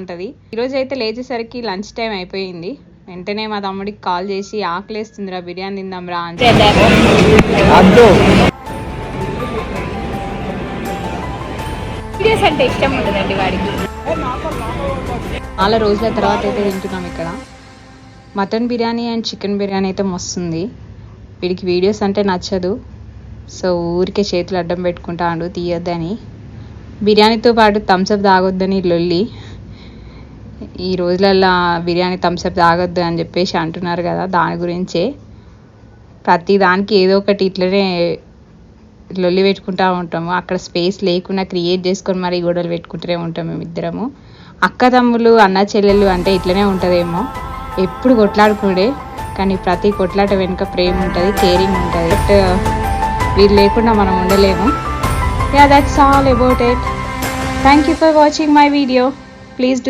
ఉంటుంది. ఈరోజు అయితే లేచేసరికి లంచ్ టైం అయిపోయింది. వెంటనే మా తమ్ముడికి కాల్ చేసి ఆకలేస్తుందిరా బిర్యానీ తిందాంరా అని వీడియోస్ అంటే ఇష్టం ఉంటుందండి వాడికి. చాలా రోజుల తర్వాత అయితే తింటున్నాం ఇక్కడ. Mutton biryani and chicken biryani అయితే మస్తుంది. వీడికి వీడియోస్ అంటే నచ్చదు, సో ఊరికే చేతులు అడ్డం పెట్టుకుంటాడు తీయొద్దని. బిర్యానీతో పాటు థమ్స్అప్ తాగొద్దని లొల్లి. ఈ రోజులల్లో బిర్యానీ థమ్స్అప్ తాగొద్దు అని చెప్పేసి అంటున్నారు కదా, దాని గురించే ప్రతి దానికి ఏదో ఒకటి ఇట్లనే లొల్లి పెట్టుకుంటూ ఉంటాము. అక్కడ స్పేస్ లేకుండా క్రియేట్ చేసుకొని మరీ గొడవలు పెట్టుకుంటూనే ఉంటాం మేమిద్దరము. అక్క తమ్ముళ్ళు అన్న చెల్లెళ్ళు అంటే ఇట్లనే ఉంటుందేమో, ఎప్పుడు కొట్లాడుకునే, కానీ ప్రతి కొట్లాట వెనుక ప్రేమ ఉంటుంది, కేరింగ్ ఉంటుంది. బట్ వీళ్ళు లేకుండా మనం ఉండలేము. Yeah, that's all about it. Thank you for watching my video. Please do